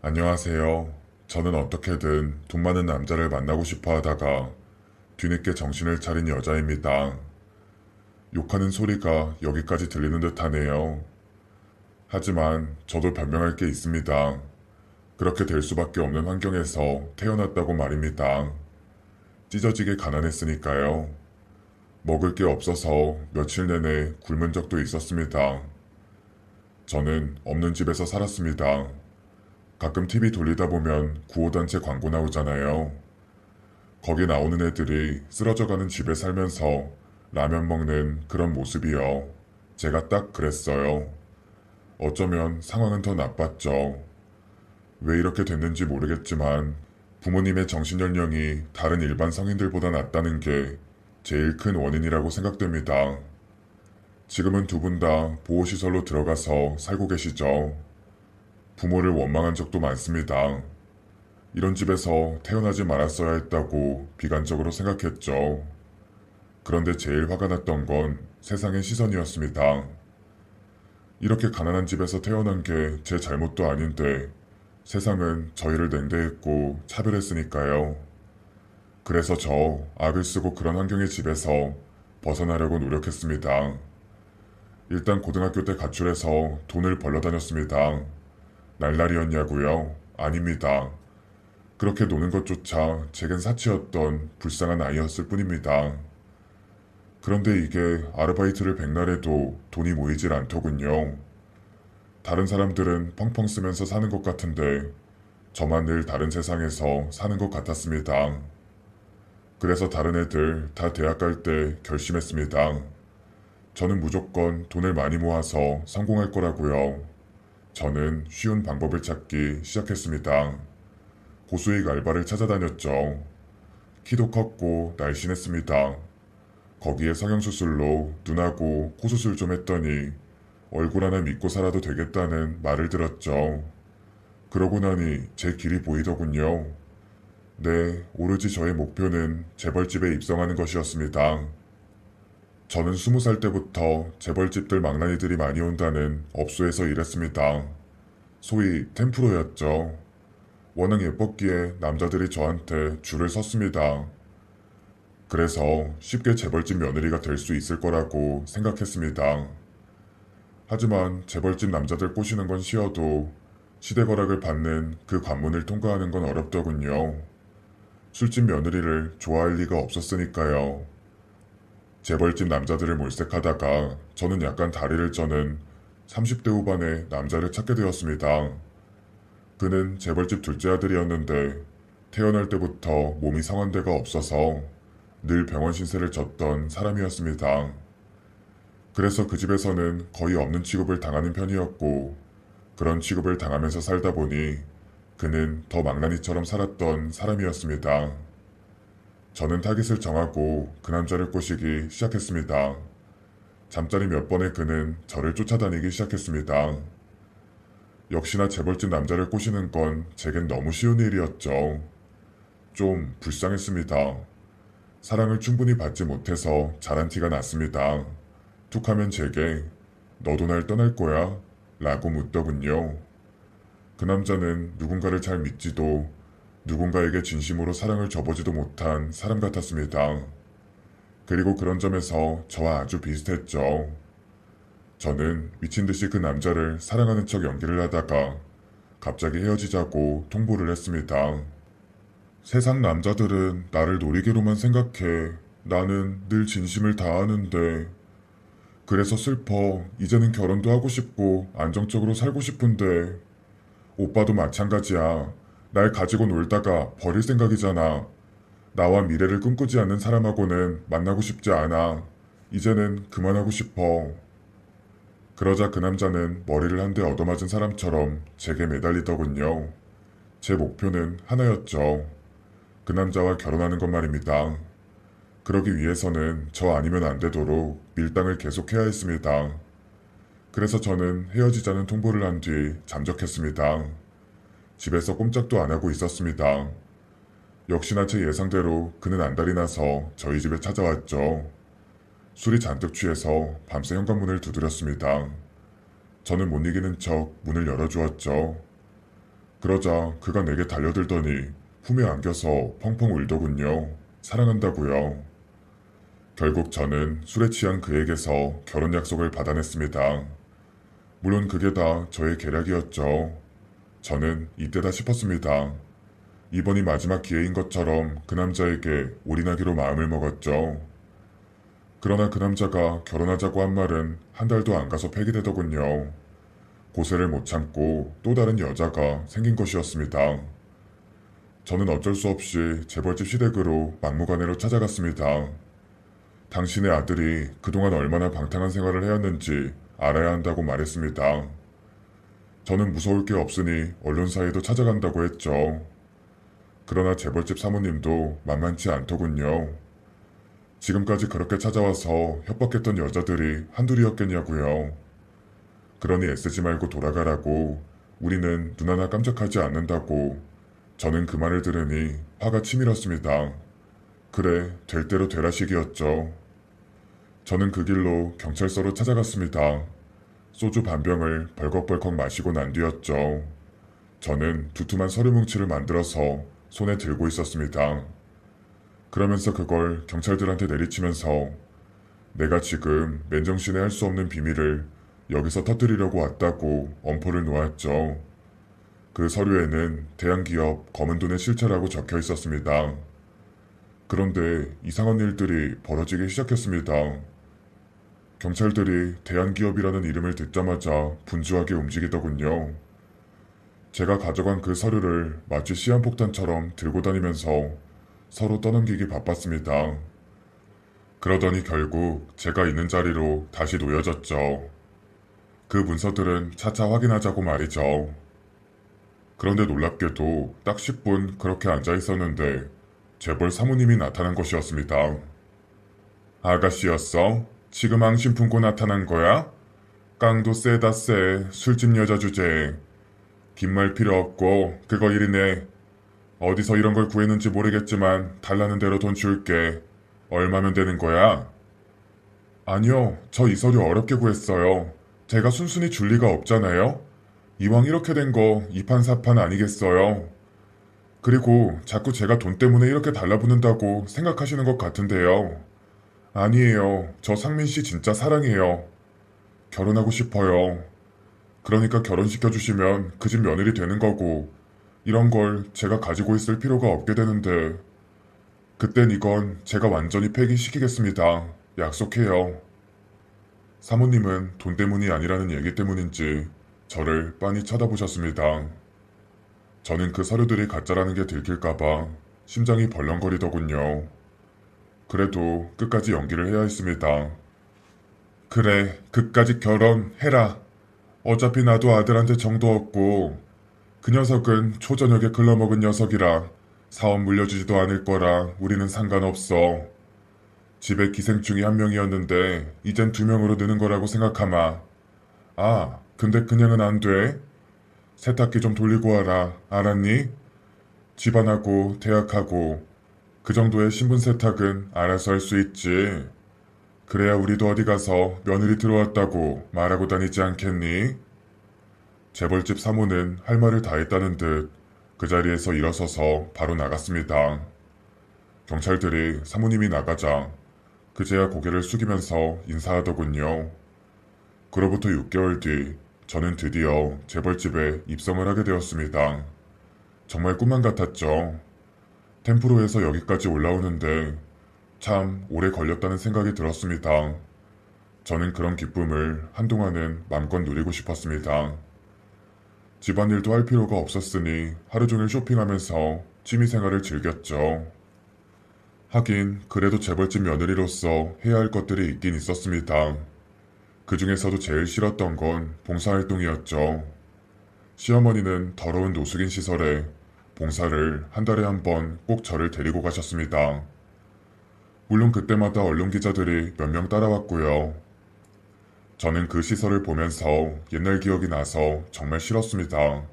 안녕하세요. 저는 어떻게든 돈 많은 남자를 만나고 싶어 하다가 뒤늦게 정신을 차린 여자입니다. 욕하는 소리가 여기까지 들리는 듯 하네요. 하지만 저도 변명할 게 있습니다. 그렇게 될 수밖에 없는 환경에서 태어났다고 말입니다. 찢어지게 가난했으니까요. 먹을 게 없어서 며칠 내내 굶은 적도 있었습니다. 저는 없는 집에서 살았습니다. 가끔 TV 돌리다 보면 구호단체 광고 나오잖아요. 거기 나오는 애들이 쓰러져가는 집에 살면서 라면 먹는 그런 모습이요. 제가 딱 그랬어요. 어쩌면 상황은 더 나빴죠. 왜 이렇게 됐는지 모르겠지만 부모님의 정신연령이 다른 일반 성인들보다 낮다는 게 제일 큰 원인이라고 생각됩니다. 지금은 두 분 다 보호시설로 들어가서 살고 계시죠. 부모를 원망한 적도 많습니다. 이런 집에서 태어나지 말았어야 했다고 비관적으로 생각했죠. 그런데 제일 화가 났던 건 세상의 시선이었습니다. 이렇게 가난한 집에서 태어난 게 제 잘못도 아닌데 세상은 저희를 냉대했고 차별했으니까요. 그래서 저 악을 쓰고 그런 환경의 집에서 벗어나려고 노력했습니다. 일단 고등학교 때 가출해서 돈을 벌러 다녔습니다. 날라리였냐고요? 아닙니다. 그렇게 노는 것조차 제겐 사치였던 불쌍한 아이였을 뿐입니다. 그런데 이게 아르바이트를 백날 해도 돈이 모이질 않더군요. 다른 사람들은 펑펑 쓰면서 사는 것 같은데 저만 늘 다른 세상에서 사는 것 같았습니다. 그래서 다른 애들 다 대학 갈 때 결심했습니다. 저는 무조건 돈을 많이 모아서 성공할 거라고요. 저는 쉬운 방법을 찾기 시작했습니다. 고수익 알바를 찾아다녔죠. 키도 컸고 날씬했습니다. 거기에 성형수술로 눈하고 코 수술 좀 했더니 얼굴 하나 믿고 살아도 되겠다는 말을 들었죠. 그러고 나니 제 길이 보이더군요. 네, 오로지 저의 목표는 재벌집에 입성하는 것이었습니다. 저는 20살 때부터 재벌집들 망나니들이 많이 온다는 업소에서 일했습니다. 소위 템프로였죠. 워낙 예뻤기에 남자들이 저한테 줄을 섰습니다. 그래서 쉽게 재벌집 며느리가 될 수 있을 거라고 생각했습니다. 하지만 재벌집 남자들 꼬시는 건 쉬워도 시대거락을 받는 그 관문을 통과하는 건 어렵더군요. 술집 며느리를 좋아할 리가 없었으니까요. 재벌집 남자들을 몰색하다가 저는 약간 다리를 쩌는 30대 후반의 남자를 찾게 되었습니다. 그는 재벌집 둘째 아들이었는데 태어날 때부터 몸이 상한 데가 없어서 늘 병원 신세를 졌던 사람이었습니다. 그래서 그 집에서는 거의 없는 취급을 당하는 편이었고 그런 취급을 당하면서 살다 보니 그는 더 망나니처럼 살았던 사람이었습니다. 저는 타깃을 정하고 그 남자를 꼬시기 시작했습니다. 잠자리 몇 번에 그는 저를 쫓아다니기 시작했습니다. 역시나 재벌집 남자를 꼬시는 건 제겐 너무 쉬운 일이었죠. 좀 불쌍했습니다. 사랑을 충분히 받지 못해서 잘한 티가 났습니다. 툭하면 제게 너도 날 떠날 거야? 라고 묻더군요. 그 남자는 누군가를 잘 믿지도 누군가에게 진심으로 사랑을 줘보지도 못한 사람 같았습니다. 그리고 그런 점에서 저와 아주 비슷했죠. 저는 미친 듯이 그 남자를 사랑하는 척 연기를 하다가 갑자기 헤어지자고 통보를 했습니다. 세상 남자들은 나를 놀이개로만 생각해. 나는 늘 진심을 다하는데. 그래서 슬퍼. 이제는 결혼도 하고 싶고 안정적으로 살고 싶은데. 오빠도 마찬가지야. 날 가지고 놀다가 버릴 생각이잖아. 나와 미래를 꿈꾸지 않는 사람하고는 만나고 싶지 않아. 이제는 그만하고 싶어. 그러자 그 남자는 머리를 한 대 얻어맞은 사람처럼 제게 매달리더군요. 제 목표는 하나였죠. 그 남자와 결혼하는 것 말입니다. 그러기 위해서는 저 아니면 안 되도록 밀당을 계속해야 했습니다. 그래서 저는 헤어지자는 통보를 한 뒤 잠적했습니다. 집에서 꼼짝도 안 하고 있었습니다. 역시나 제 예상대로 그는 안달이 나서 저희 집에 찾아왔죠. 술이 잔뜩 취해서 밤새 현관문을 두드렸습니다. 저는 못 이기는 척 문을 열어주었죠. 그러자 그가 내게 달려들더니 품에 안겨서 펑펑 울더군요. 사랑한다고요. 결국 저는 술에 취한 그에게서 결혼 약속을 받아냈습니다. 물론 그게 다 저의 계략이었죠. 저는 이때다 싶었습니다. 이번이 마지막 기회인 것처럼 그 남자에게 올인하기로 마음을 먹었죠. 그러나 그 남자가 결혼하자고 한 말은 한 달도 안 가서 폐기되더군요. 고세를 못 참고 또 다른 여자가 생긴 것이었습니다. 저는 어쩔 수 없이 재벌집 시댁으로 막무가내로 찾아갔습니다. 당신의 아들이 그동안 얼마나 방탕한 생활을 해왔는지 알아야 한다고 말했습니다. 저는 무서울 게 없으니 언론사에도 찾아간다고 했죠. 그러나 재벌집 사모님도 만만치 않더군요. 지금까지 그렇게 찾아와서 협박했던 여자들이 한둘이었겠냐고요. 그러니 애쓰지 말고 돌아가라고, 우리는 눈 하나 깜짝하지 않는다고. 저는 그 말을 들으니 화가 치밀었습니다. 그래, 될 대로 되라식이었죠. 저는 그 길로 경찰서로 찾아갔습니다. 소주 반 병을 벌컥벌컥 마시고 난 뒤였죠. 저는 두툼한 서류 뭉치를 만들어서 손에 들고 있었습니다. 그러면서 그걸 경찰들한테 내리치면서 내가 지금 맨정신에 할 수 없는 비밀을 여기서 터뜨리려고 왔다고 엄포를 놓았죠. 그 서류에는 대한기업 검은 돈의 실체라고 적혀 있었습니다. 그런데 이상한 일들이 벌어지기 시작했습니다. 경찰들이 대한기업이라는 이름을 듣자마자 분주하게 움직이더군요. 제가 가져간 그 서류를 마치 시한폭탄처럼 들고 다니면서 서로 떠넘기기 바빴습니다. 그러더니 결국 제가 있는 자리로 다시 놓여졌죠. 그 문서들은 차차 확인하자고 말이죠. 그런데 놀랍게도 딱 10분 그렇게 앉아 있었는데 재벌 사모님이 나타난 것이었습니다. 아가씨였어? 지금 앙심 품고 나타난 거야? 깡도 세다 세, 술집 여자 주제에. 긴 말 필요 없고 그거 일이네. 어디서 이런 걸 구했는지 모르겠지만 달라는 대로 돈 줄게. 얼마면 되는 거야? 아니요, 저 이 서류 어렵게 구했어요. 제가 순순히 줄 리가 없잖아요. 이왕 이렇게 된 거 이판사판 아니겠어요. 그리고 자꾸 제가 돈 때문에 이렇게 달라붙는다고 생각하시는 것 같은데요. 아니에요. 저 상민 씨 진짜 사랑해요. 결혼하고 싶어요. 그러니까 결혼시켜주시면 그 집 며느리 되는 거고, 이런 걸 제가 가지고 있을 필요가 없게 되는데, 그땐 이건 제가 완전히 폐기시키겠습니다. 약속해요. 사모님은 돈 때문이 아니라는 얘기 때문인지 저를 빤히 쳐다보셨습니다. 저는 그 서류들이 가짜라는 게 들킬까봐 심장이 벌렁거리더군요. 그래도 끝까지 연기를 해야 했습니다. 그래, 그까짓 결혼해라. 어차피 나도 아들한테 정도 없고 그 녀석은 초저녁에 글러먹은 녀석이라 사업 물려주지도 않을 거라 우리는 상관없어. 집에 기생충이 한 명이었는데 이젠 2명으로 느는 거라고 생각하마. 아, 근데 그냥은 안 돼. 세탁기 좀 돌리고 와라. 알았니? 집안하고 대학하고 그 정도의 신분 세탁은 알아서 할 수 있지. 그래야 우리도 어디 가서 며느리 들어왔다고 말하고 다니지 않겠니? 재벌집 사모는 할 말을 다 했다는 듯 그 자리에서 일어서서 바로 나갔습니다. 경찰들이 사모님이 나가자 그제야 고개를 숙이면서 인사하더군요. 그로부터 6개월 뒤 저는 드디어 재벌집에 입성을 하게 되었습니다. 정말 꿈만 같았죠. 템프로에서 여기까지 올라오는데 참 오래 걸렸다는 생각이 들었습니다. 저는 그런 기쁨을 한동안은 맘껏 누리고 싶었습니다. 집안일도 할 필요가 없었으니 하루 종일 쇼핑하면서 취미생활을 즐겼죠. 하긴 그래도 재벌집 며느리로서 해야 할 것들이 있긴 있었습니다. 그 중에서도 제일 싫었던 건 봉사활동이었죠. 시어머니는 더러운 노숙인 시설에 봉사를 한 달에 한 번 꼭 저를 데리고 가셨습니다. 물론 그때마다 언론 기자들이 몇 명 따라왔고요. 저는 그 시설을 보면서 옛날 기억이 나서 정말 싫었습니다.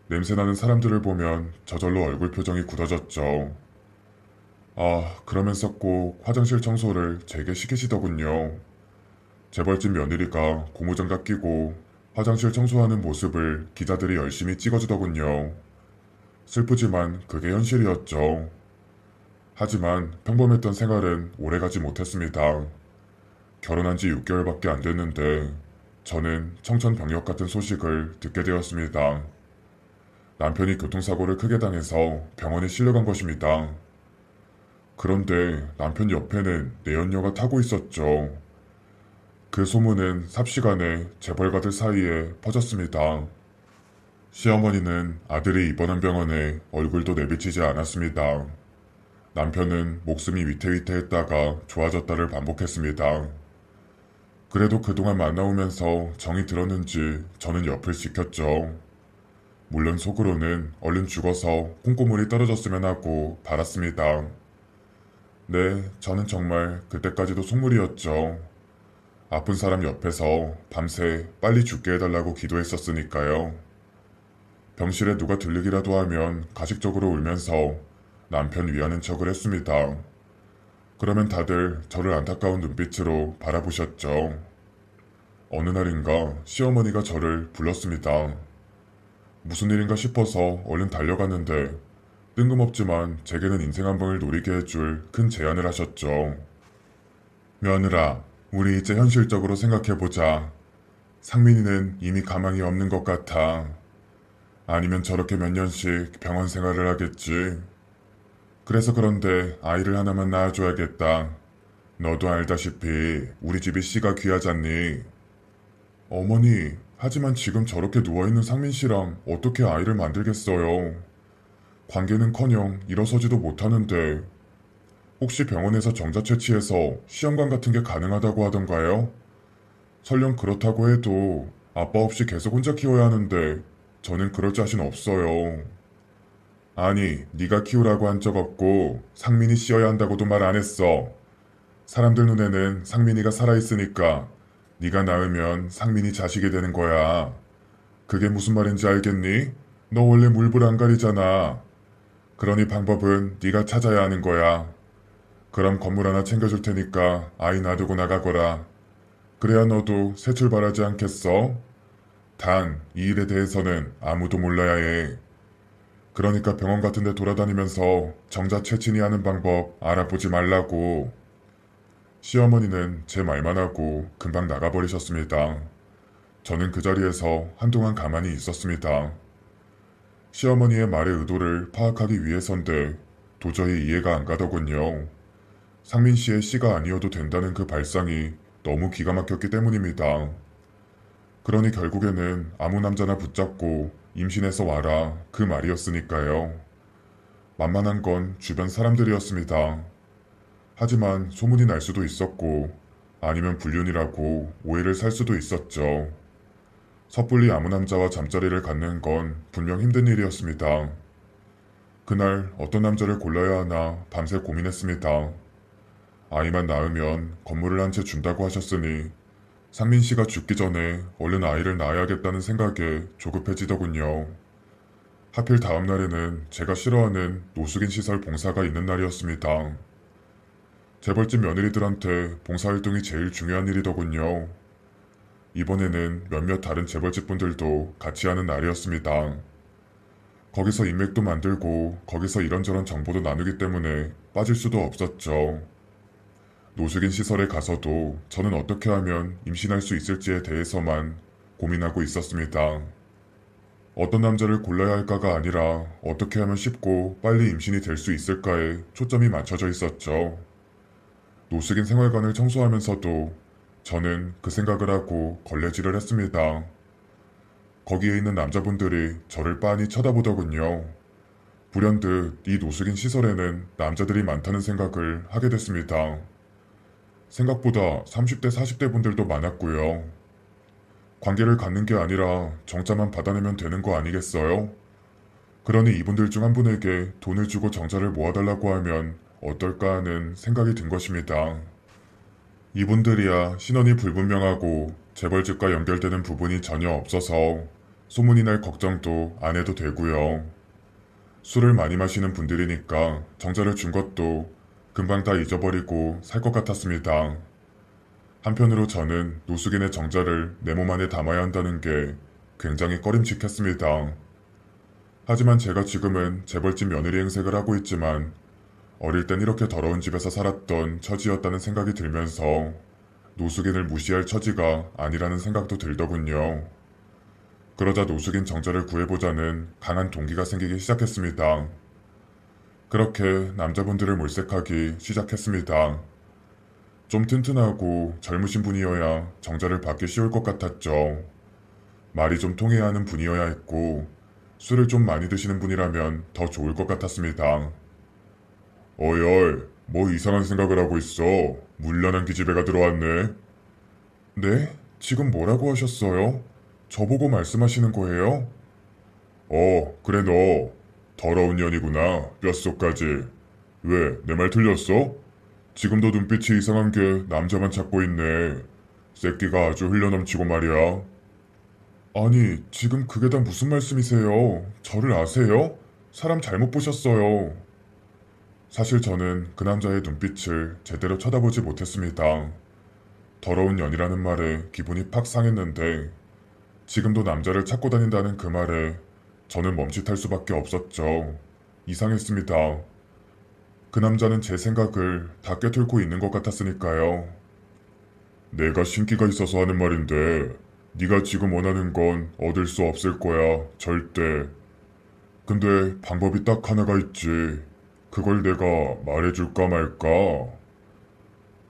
냄새나는 사람들을 보면 저절로 얼굴 표정이 굳어졌죠. 아, 그러면서 꼭 화장실 청소를 제게 시키시더군요. 재벌집 며느리가 고무장갑 끼고 화장실 청소하는 모습을 기자들이 열심히 찍어주더군요. 슬프지만 그게 현실이었죠. 하지만 평범했던 생활은 오래가지 못했습니다. 결혼한 지 6개월밖에 안 됐는데 저는 청천벽력 같은 소식을 듣게 되었습니다. 남편이 교통사고를 크게 당해서 병원에 실려간 것입니다. 그런데 남편 옆에는 내연녀가 타고 있었죠. 그 소문은 삽시간에 재벌가들 사이에 퍼졌습니다. 시어머니는 아들이 입원한 병원에 얼굴도 내비치지 않았습니다. 남편은 목숨이 위태위태했다가 좋아졌다를 반복했습니다. 그래도 그동안 만나오면서 정이 들었는지 저는 옆을 지켰죠. 물론 속으로는 얼른 죽어서 콩고물이 떨어졌으면 하고 바랐습니다. 네, 저는 정말 그때까지도 속물이었죠. 아픈 사람 옆에서 밤새 빨리 죽게 해달라고 기도했었으니까요. 병실에 누가 들리기라도 하면 가식적으로 울면서 남편 위하는 척을 했습니다. 그러면 다들 저를 안타까운 눈빛으로 바라보셨죠. 어느 날인가 시어머니가 저를 불렀습니다. 무슨 일인가 싶어서 얼른 달려갔는데 뜬금없지만 제게는 인생 한 방을 노리게 해줄 큰 제안을 하셨죠. 며느라, 우리 이제 현실적으로 생각해보자. 상민이는 이미 가망이 없는 것 같아. 아니면 저렇게 몇 년씩 병원 생활을 하겠지. 그래서 그런데 아이를 하나만 낳아줘야겠다. 너도 알다시피 우리 집이 씨가 귀하잖니. 어머니, 하지만 지금 저렇게 누워있는 상민 씨랑 어떻게 아이를 만들겠어요. 관계는커녕 일어서지도 못하는데 혹시 병원에서 정자 채취해서 시험관 같은 게 가능하다고 하던가요? 설령 그렇다고 해도 아빠 없이 계속 혼자 키워야 하는데 저는 그럴 자신 없어요. 아니, 네가 키우라고 한 적 없고 상민이 씌어야 한다고도 말 안 했어. 사람들 눈에는 상민이가 살아있으니까 네가 낳으면 상민이 자식이 되는 거야. 그게 무슨 말인지 알겠니? 너 원래 물불 안 가리잖아. 그러니 방법은 네가 찾아야 하는 거야. 그럼 건물 하나 챙겨줄 테니까 아이 놔두고 나가거라. 그래야 너도 새 출발하지 않겠어? 단, 이 일에 대해서는 아무도 몰라야 해. 그러니까 병원 같은 데 돌아다니면서 정자 채친이 하는 방법 알아보지 말라고. 시어머니는 제 말만 하고 금방 나가버리셨습니다. 저는 그 자리에서 한동안 가만히 있었습니다. 시어머니의 말의 의도를 파악하기 위해선데 도저히 이해가 안 가더군요. 상민 씨의 씨가 아니어도 된다는 그 발상이 너무 기가 막혔기 때문입니다. 그러니 결국에는 아무 남자나 붙잡고 임신해서 와라 그 말이었으니까요. 만만한 건 주변 사람들이었습니다. 하지만 소문이 날 수도 있었고 아니면 불륜이라고 오해를 살 수도 있었죠. 섣불리 아무 남자와 잠자리를 갖는 건 분명 힘든 일이었습니다. 그날 어떤 남자를 골라야 하나 밤새 고민했습니다. 아이만 낳으면 건물을 한 채 준다고 하셨으니 상민 씨가 죽기 전에 얼른 아이를 낳아야겠다는 생각에 조급해지더군요. 하필 다음 날에는 제가 싫어하는 노숙인 시설 봉사가 있는 날이었습니다. 재벌집 며느리들한테 봉사활동이 제일 중요한 일이더군요. 이번에는 몇몇 다른 재벌집 분들도 같이 하는 날이었습니다. 거기서 인맥도 만들고 거기서 이런저런 정보도 나누기 때문에 빠질 수도 없었죠. 노숙인 시설에 가서도 저는 어떻게 하면 임신할 수 있을지에 대해서만 고민하고 있었습니다. 어떤 남자를 골라야 할까가 아니라 어떻게 하면 쉽고 빨리 임신이 될 수 있을까에 초점이 맞춰져 있었죠. 노숙인 생활관을 청소하면서도 저는 그 생각을 하고 걸레질을 했습니다. 거기에 있는 남자분들이 저를 빤히 쳐다보더군요. 불현듯 이 노숙인 시설에는 남자들이 많다는 생각을 하게 됐습니다. 생각보다 30대, 40대 분들도 많았고요. 관계를 갖는 게 아니라 정자만 받아내면 되는 거 아니겠어요? 그러니 이분들 중 한 분에게 돈을 주고 정자를 모아달라고 하면 어떨까 하는 생각이 든 것입니다. 이분들이야 신원이 불분명하고 재벌집과 연결되는 부분이 전혀 없어서 소문이 날 걱정도 안 해도 되고요. 술을 많이 마시는 분들이니까 정자를 준 것도 금방 다 잊어버리고 살 것 같았습니다. 한편으로 저는 노숙인의 정자를 내 몸 안에 담아야 한다는 게 굉장히 꺼림칙했습니다. 하지만 제가 지금은 재벌집 며느리 행색을 하고 있지만 어릴 땐 이렇게 더러운 집에서 살았던 처지였다는 생각이 들면서 노숙인을 무시할 처지가 아니라는 생각도 들더군요. 그러자 노숙인 정자를 구해보자는 강한 동기가 생기기 시작했습니다. 그렇게 남자분들을 몰색하기 시작했습니다. 좀 튼튼하고 젊으신 분이어야 정자를 받기 쉬울 것 같았죠. 말이 좀 통해야 하는 분이어야 했고 술을 좀 많이 드시는 분이라면 더 좋을 것 같았습니다. 어이, 뭐 이상한 생각을 하고 있어. 물란한 기집애가 들어왔네. 네? 지금 뭐라고 하셨어요? 저보고 말씀하시는 거예요? 그래 너. 더러운 년이구나, 뼛속까지. 왜, 내 말 틀렸어? 지금도 눈빛이 이상한 게 남자만 찾고 있네. 새끼가 아주 흘려넘치고 말이야. 아니, 지금 그게 다 무슨 말씀이세요? 저를 아세요? 사람 잘못 보셨어요. 사실 저는 그 남자의 눈빛을 제대로 쳐다보지 못했습니다. 더러운 년이라는 말에 기분이 팍 상했는데 지금도 남자를 찾고 다닌다는 그 말에 저는 멈칫할 수밖에 없었죠. 이상했습니다. 그 남자는 제 생각을 다 꿰뚫고 있는 것 같았으니까요. 내가 신기가 있어서 하는 말인데 네가 지금 원하는 건 얻을 수 없을 거야, 절대. 근데 방법이 딱 하나가 있지. 그걸 내가 말해줄까 말까?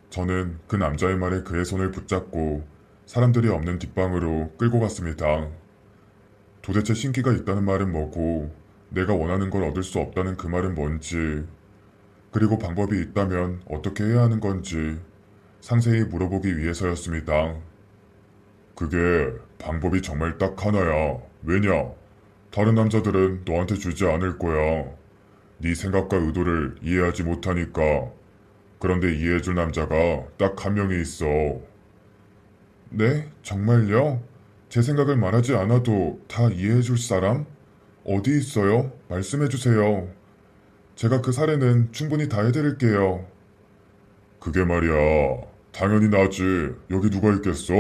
저는 그 남자의 말에 그의 손을 붙잡고 사람들이 없는 뒷방으로 끌고 갔습니다. 도대체 신기가 있다는 말은 뭐고, 내가 원하는 걸 얻을 수 없다는 그 말은 뭔지, 그리고 방법이 있다면 어떻게 해야 하는 건지 상세히 물어보기 위해서였습니다. 그게 방법이 정말 딱 하나야. 왜냐? 다른 남자들은 너한테 주지 않을 거야. 네 생각과 의도를 이해하지 못하니까. 그런데 이해해줄 남자가 딱 한 명이 있어. 네? 정말요? 제 생각을 말하지 않아도 다 이해해줄 사람? 어디 있어요? 말씀해주세요. 제가 그 사례는 충분히 다 해드릴게요. 그게 말이야. 당연히 나지. 여기 누가 있겠어?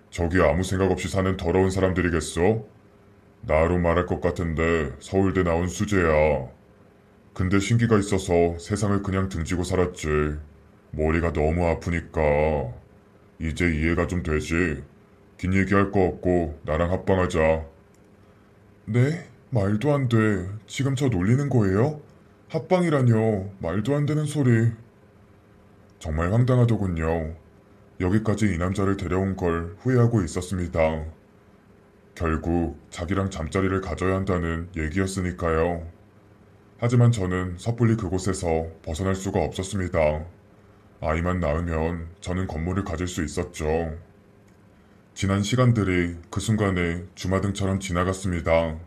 저기 아무 생각 없이 사는 더러운 사람들이겠어? 나로 말할 것 같은데 서울대 나온 수재야. 근데 신기가 있어서 세상을 그냥 등지고 살았지. 머리가 너무 아프니까. 이제 이해가 좀 되지. 긴 얘기할 거 없고 나랑 합방하자. 네? 말도 안 돼. 지금 저 놀리는 거예요? 합방이라뇨. 말도 안 되는 소리. 정말 황당하더군요. 여기까지 이 남자를 데려온 걸 후회하고 있었습니다. 결국 자기랑 잠자리를 가져야 한다는 얘기였으니까요. 하지만 저는 섣불리 그곳에서 벗어날 수가 없었습니다. 아이만 낳으면 저는 건물을 가질 수 있었죠. 지난 시간들이 그 순간에 주마등처럼 지나갔습니다.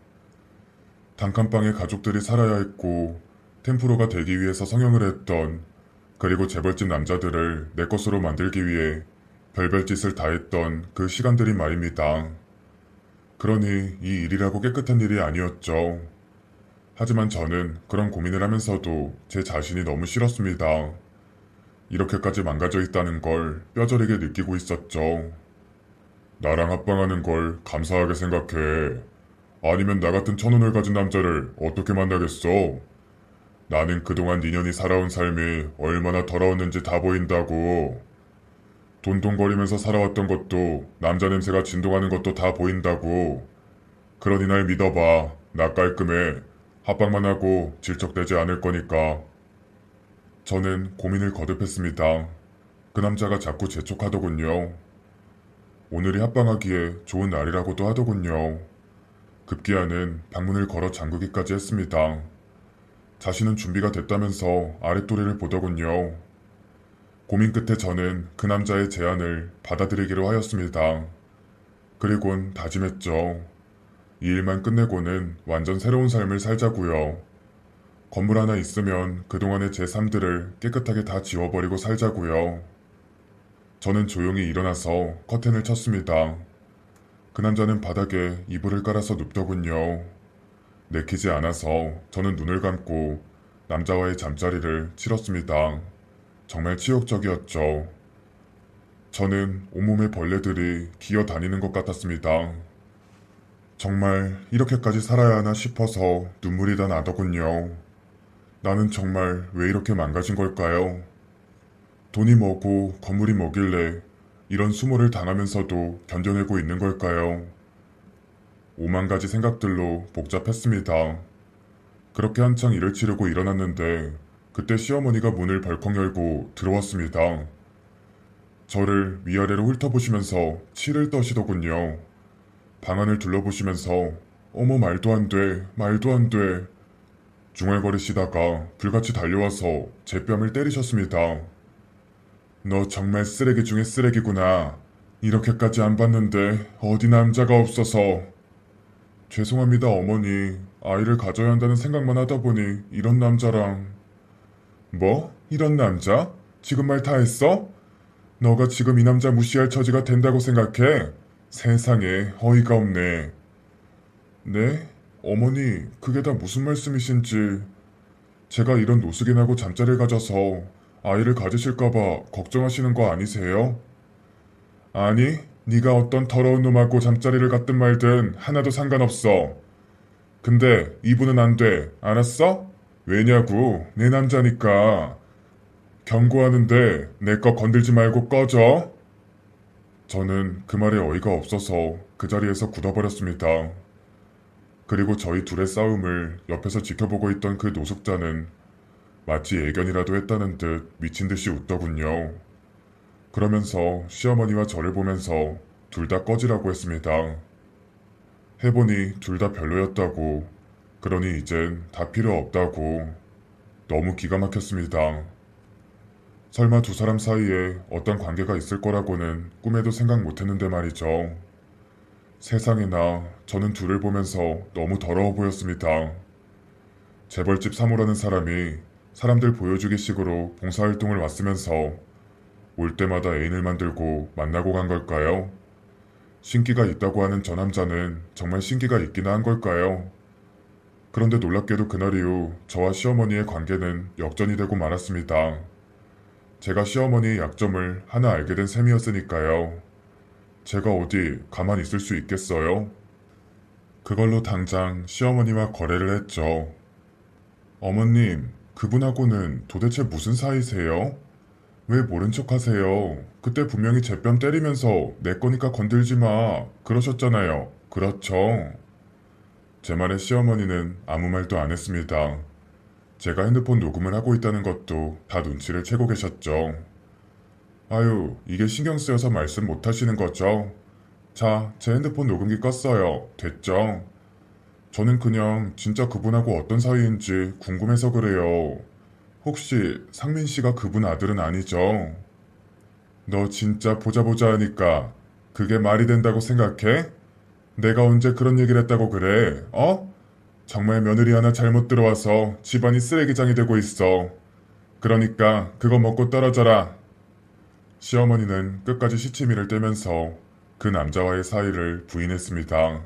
단칸방에 가족들이 살아야 했고 템프로가 되기 위해서 성형을 했던, 그리고 재벌집 남자들을 내 것으로 만들기 위해 별별 짓을 다 했던 그 시간들이 말입니다. 그러니 이 일이라고 깨끗한 일이 아니었죠. 하지만 저는 그런 고민을 하면서도 제 자신이 너무 싫었습니다. 이렇게까지 망가져 있다는 걸 뼈저리게 느끼고 있었죠. 나랑 합방하는 걸 감사하게 생각해. 아니면 나 같은 천운을 가진 남자를 어떻게 만나겠어? 나는 그동안 니년이 살아온 삶이 얼마나 더러웠는지 다 보인다고. 돈돈거리면서 살아왔던 것도, 남자 냄새가 진동하는 것도 다 보인다고. 그러니 날 믿어봐. 나 깔끔해. 합방만 하고 질척대지 않을 거니까. 저는 고민을 거듭했습니다. 그 남자가 자꾸 재촉하더군요. 오늘이 합방하기에 좋은 날이라고도 하더군요. 급기야는 방문을 걸어 잠그기까지 했습니다. 자신은 준비가 됐다면서 아랫도리를 보더군요. 고민 끝에 저는 그 남자의 제안을 받아들이기로 하였습니다. 그리곤 다짐했죠. 이 일만 끝내고는 완전 새로운 삶을 살자고요. 건물 하나 있으면 그동안의 제 삶들을 깨끗하게 다 지워버리고 살자고요. 저는 조용히 일어나서 커튼을 쳤습니다. 그 남자는 바닥에 이불을 깔아서 눕더군요. 내키지 않아서 저는 눈을 감고 남자와의 잠자리를 치렀습니다. 정말 치욕적이었죠. 저는 온몸에 벌레들이 기어다니는 것 같았습니다. 정말 이렇게까지 살아야 하나 싶어서 눈물이 다 나더군요. 나는 정말 왜 이렇게 망가진 걸까요? 돈이 뭐고 건물이 뭐길래 이런 수모를 당하면서도 견뎌내고 있는 걸까요? 오만 가지 생각들로 복잡했습니다. 그렇게 한창 일을 치르고 일어났는데 그때 시어머니가 문을 벌컥 열고 들어왔습니다. 저를 위아래로 훑어보시면서 치를 떠시더군요. 방 안을 둘러보시면서 어머 말도 안 돼, 말도 안 돼. 중얼거리시다가 불같이 달려와서 제 뺨을 때리셨습니다. 너 정말 쓰레기 중에 쓰레기구나. 이렇게까지 안 봤는데 어디 남자가 없어서. 죄송합니다 어머니. 아이를 가져야 한다는 생각만 하다 보니 이런 남자랑. 뭐? 이런 남자? 지금 말 다 했어? 너가 지금 이 남자 무시할 처지가 된다고 생각해? 세상에 어이가 없네. 네? 어머니, 그게 다 무슨 말씀이신지. 제가 이런 노숙인하고 잠자리를 가져서 아이를 가지실까봐 걱정하시는 거 아니세요? 아니, 네가 어떤 더러운 놈하고 잠자리를 갔든 말든 하나도 상관없어. 근데 이분은 안 돼. 알았어? 왜냐고? 내 남자니까. 경고하는데 내 거 건들지 말고 꺼져. 저는 그 말에 어이가 없어서 그 자리에서 굳어버렸습니다. 그리고 저희 둘의 싸움을 옆에서 지켜보고 있던 그 노숙자는 마치 애견이라도 했다는 듯 미친 듯이 웃더군요. 그러면서 시어머니와 저를 보면서 둘 다 꺼지라고 했습니다. 해보니 둘 다 별로였다고, 그러니 이젠 다 필요 없다고. 너무 기가 막혔습니다. 설마 두 사람 사이에 어떤 관계가 있을 거라고는 꿈에도 생각 못했는데 말이죠. 세상에나 저는 둘을 보면서 너무 더러워 보였습니다. 재벌집 사모라는 사람이 사람들 보여주기식으로 봉사활동을 왔으면서 올 때마다 애인을 만들고 만나고 간 걸까요? 신기가 있다고 하는 저 남자는 정말 신기가 있기나 한 걸까요? 그런데 놀랍게도 그날 이후 저와 시어머니의 관계는 역전이 되고 말았습니다. 제가 시어머니의 약점을 하나 알게 된 셈이었으니까요. 제가 어디 가만히 있을 수 있겠어요? 그걸로 당장 시어머니와 거래를 했죠. 어머님, 그분하고는 도대체 무슨 사이세요? 왜 모른 척 하세요? 그때 분명히 제 뺨 때리면서 내 거니까 건들지 마. 그러셨잖아요. 그렇죠? 제 말에 시어머니는 아무 말도 안 했습니다. 제가 핸드폰 녹음을 하고 있다는 것도 다 눈치를 채고 계셨죠. 아유, 이게 신경 쓰여서 말씀 못 하시는 거죠? 자, 제 핸드폰 녹음기 껐어요. 됐죠? 저는 그냥 진짜 그분하고 어떤 사이인지 궁금해서 그래요. 혹시 상민 씨가 그분 아들은 아니죠? 너 진짜 보자 보자 하니까 그게 말이 된다고 생각해? 내가 언제 그런 얘기를 했다고 그래? 어? 정말 며느리 하나 잘못 들어와서 집안이 쓰레기장이 되고 있어. 그러니까 그거 먹고 떨어져라. 시어머니는 끝까지 시치미를 떼면서 그 남자와의 사이를 부인했습니다.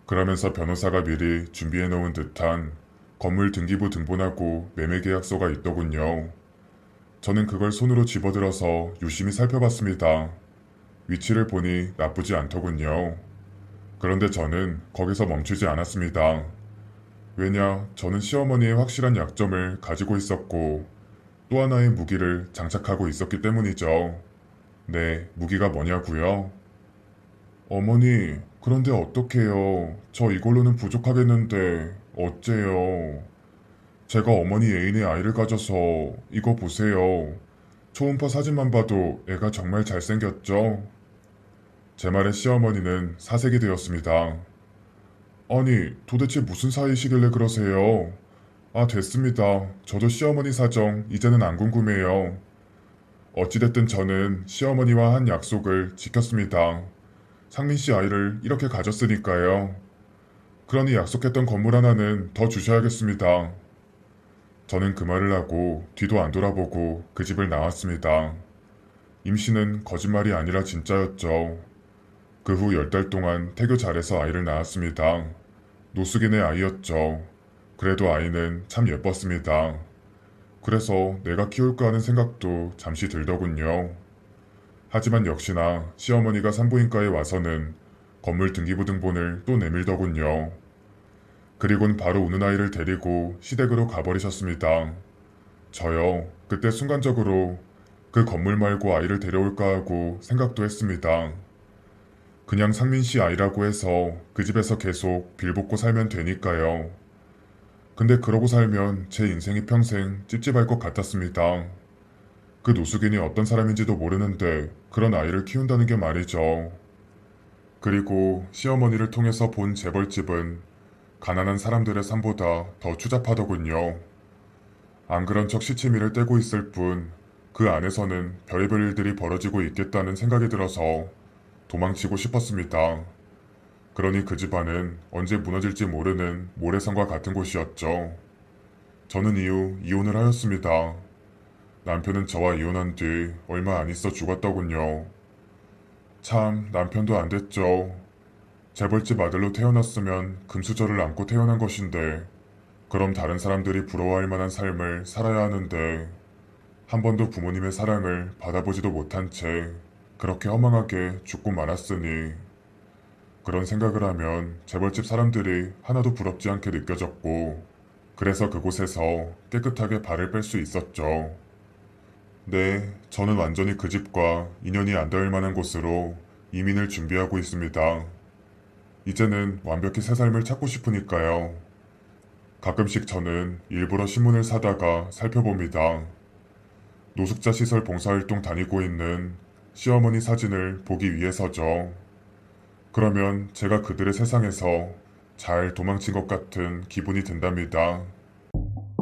그러면서 변호사가 미리 준비해 놓은 듯한 건물 등기부 등본하고 매매 계약서가 있더군요. 저는 그걸 손으로 집어들어서 유심히 살펴봤습니다. 위치를 보니 나쁘지 않더군요. 그런데 저는 거기서 멈추지 않았습니다. 왜냐, 저는 시어머니의 확실한 약점을 가지고 있었고 또 하나의 무기를 장착하고 있었기 때문이죠. 네, 무기가 뭐냐고요? 어머니, 그런데 어떡해요. 저 이걸로는 부족하겠는데 어째요? 제가 어머니 애인의 아이를 가져서 이거 보세요. 초음파 사진만 봐도 애가 정말 잘생겼죠? 제 말에 시어머니는 사색이 되었습니다. 아니, 도대체 무슨 사이시길래 그러세요? 아, 됐습니다. 저도 시어머니 사정 이제는 안 궁금해요. 어찌됐든 저는 시어머니와 한 약속을 지켰습니다. 상민 씨 아이를 이렇게 가졌으니까요. 그러니 약속했던 건물 하나는 더 주셔야겠습니다. 저는 그 말을 하고 뒤도 안 돌아보고 그 집을 나왔습니다. 임신은 거짓말이 아니라 진짜였죠. 그 후 10달 동안 태교 잘해서 아이를 낳았습니다. 노숙인의 아이였죠. 그래도 아이는 참 예뻤습니다. 그래서 내가 키울까 하는 생각도 잠시 들더군요. 하지만 역시나 시어머니가 산부인과에 와서는 건물 등기부등본을 또 내밀더군요. 그리곤 바로 우는 아이를 데리고 시댁으로 가버리셨습니다. 저요, 그때 순간적으로 그 건물 말고 아이를 데려올까 하고 생각도 했습니다. 그냥 상민 씨 아이라고 해서 그 집에서 계속 빌붙고 살면 되니까요. 근데 그러고 살면 제 인생이 평생 찝찝할 것 같았습니다. 그 노숙인이 어떤 사람인지도 모르는데 그런 아이를 키운다는 게 말이죠. 그리고 시어머니를 통해서 본 재벌집은 가난한 사람들의 삶보다 더 추잡하더군요. 안 그런 척 시치미를 떼고 있을 뿐 그 안에서는 별의별 일들이 벌어지고 있겠다는 생각이 들어서 도망치고 싶었습니다. 그러니 그 집안은 언제 무너질지 모르는 모래성과 같은 곳이었죠. 저는 이후 이혼을 하였습니다. 남편은 저와 이혼한 뒤 얼마 안 있어 죽었더군요. 참 남편도 안 됐죠. 재벌집 아들로 태어났으면 금수저를 안고 태어난 것인데 그럼 다른 사람들이 부러워할 만한 삶을 살아야 하는데 한 번도 부모님의 사랑을 받아보지도 못한 채 그렇게 허망하게 죽고 말았으니 그런 생각을 하면 재벌집 사람들이 하나도 부럽지 않게 느껴졌고 그래서 그곳에서 깨끗하게 발을 뺄 수 있었죠. 네, 저는 완전히 그 집과 인연이 안 닿을 만한 곳으로 이민을 준비하고 있습니다. 이제는 완벽히 새 삶을 찾고 싶으니까요. 가끔씩 저는 일부러 신문을 사다가 살펴봅니다. 노숙자 시설 봉사활동 다니고 있는 시어머니 사진을 보기 위해서죠. 그러면 제가 그들의 세상에서 잘 도망친 것 같은 기분이 든답니다.